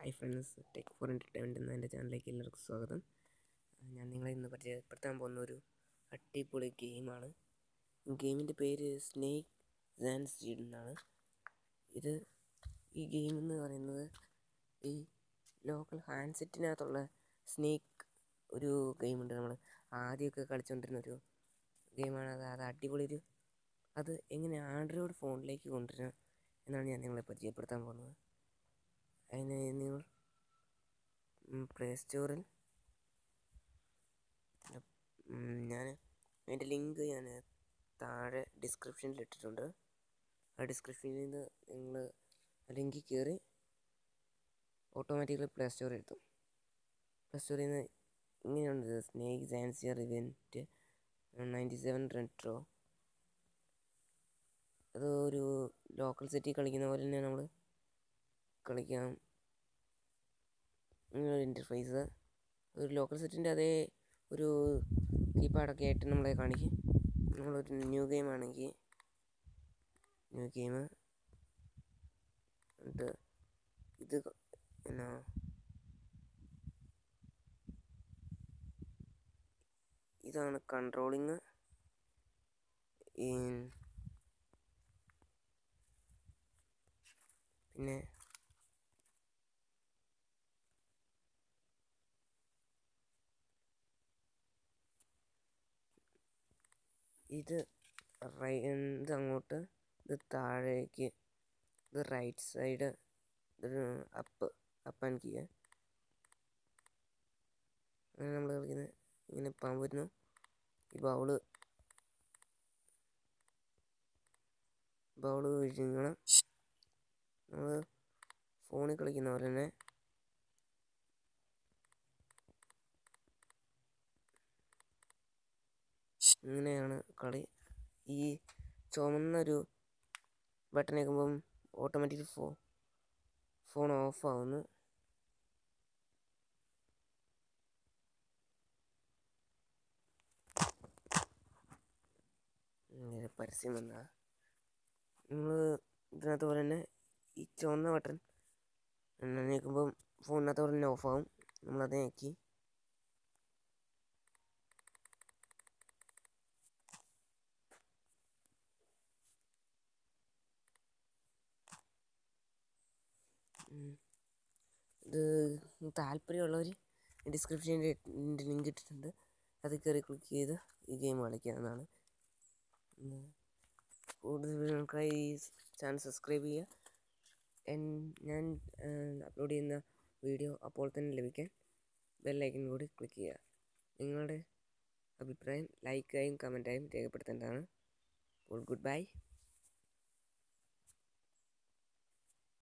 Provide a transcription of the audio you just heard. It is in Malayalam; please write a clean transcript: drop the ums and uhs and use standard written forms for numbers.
Hi friends, tech four entertainment എന്ന എൻ്റെ ചാനലിലേക്ക് എല്ലാവർക്കും സ്വാഗതം. ഞാൻ നിങ്ങളെ ഇന്ന് പരിചയപ്പെടുത്താൻ പോകുന്ന ഒരു അടിപൊളി ഗെയിമാണ്. ഗെയിമിൻ്റെ പേര് സ്നേക്ക് ആൻഡ് സീഡ് എന്നാണ്. ഈ ഗെയിം എന്ന് പറയുന്നത് ഈ ലോക്കൽ ഹാൻഡ്സെറ്റിനകത്തുള്ള സ്നേക്ക് ഒരു ഗെയിമുണ്ട്. നമ്മൾ ആദ്യമൊക്കെ കളിച്ചുകൊണ്ടിരുന്ന ഒരു ഗെയിമാണ്. അത് അടിപൊളി അത് എങ്ങനെ ആൻഡ്രോയിഡ് ഫോണിലേക്ക് കൊണ്ടുവരാം എന്നാണ് ഞാൻ നിങ്ങളെ പരിചയപ്പെടുത്താൻ പോകുന്നത്. അതിന് നിങ്ങൾ പ്ലേ സ്റ്റോറിൽ ഞാൻ അതിൻ്റെ ലിങ്ക് ഞാൻ താഴെ ഡിസ്ക്രിപ്ഷനിൽ ഇട്ടിട്ടുണ്ട്. ആ ഡിസ്ക്രിപ്ഷനിൽ നിന്ന് നിങ്ങൾ ലിങ്കിൽ കയറി ഓട്ടോമാറ്റിക്കലി പ്ലേ സ്റ്റോറിൽ എത്തും. പ്ലേ സ്റ്റോറിൽ നിന്ന് ഇങ്ങനെയുണ്ട് സ്നേക്ക് സാൻസിയർ ഇവൻറ്റ് 97 റെട്രോ. അത് ഒരു ലോക്കൽ സെറ്റിൽ കളിക്കുന്ന പോലെ തന്നെ നമ്മൾ കളിക്കാം. ഇങ്ങനൊരു ഇൻ്റർഫേസ് ഒരു ലോക്കൽ സെറ്റിൻ്റെ അതേ ഒരു കീപാഡൊക്കെ ആയിട്ട് നമ്മളെ കാണിക്കും. നമ്മളൊരു ന്യൂ ഗെയിം ആണെങ്കിൽ ന്യൂ ഗെയിം എന്നിട്ട് ഇത് എന്നാ ഇതാണ് കൺട്രോളിങ്. പിന്നെ ഇത് അങ്ങോട്ട്, ഇത് താഴേക്ക്, ഇത് റൈറ്റ് സൈഡ്, ഇത് അപ്പ് ആൻഡ് കീ. അങ്ങനെ നമ്മൾ കളിക്കുന്നത്. ഇങ്ങനെ പോകാൻ പറ്റുന്നു. ഈ ബൗള് വിഴുങ്ങണം. നമ്മൾ ഫോണിൽ കളിക്കുന്ന പോലെ തന്നെ ഇങ്ങനെയാണ് കളി. ഈ ചുമന്നൊരു ബട്ടൺ ആക്കുമ്പം ഓട്ടോമാറ്റിക് ഫോൺ ഓഫ് ആവുന്നു. പരസ്യം വന്ന നിങ്ങൾ ഇതിനകത്ത് പോലെ തന്നെ ഈ ചുവന്ന ബട്ടൺ ഞെക്കുമ്പം ഫോണിനകത്ത് പോലെ തന്നെ ഓഫാവും. നമ്മളത് ഞെക്കി ഇത് താല്പര്യമുള്ളവർ ഡിസ്ക്രിപ്ഷനിൽ ലിങ്ക് ഇട്ടിട്ടുണ്ട്. അതിൽ കയറി ക്ലിക്ക് ചെയ്ത് ഈ ഗെയിം കളിക്കാവുന്നതാണ്. കൂടുതൽ വീഡിയോകൾക്കായി ഈ ചാനൽ സബ്സ്ക്രൈബ് ചെയ്യുക. ഞാൻ അപ്ലോഡ് ചെയ്യുന്ന വീഡിയോ അപ്പോൾ തന്നെ ലഭിക്കാൻ ബെല്ലൈക്കൺ കൂടി ക്ലിക്ക് ചെയ്യുക. നിങ്ങളുടെ അഭിപ്രായം ലൈക്കായും കമൻറ്റായും രേഖപ്പെടുത്തേണ്ടതാണ്. അപ്പോൾ ഗുഡ് ബൈ.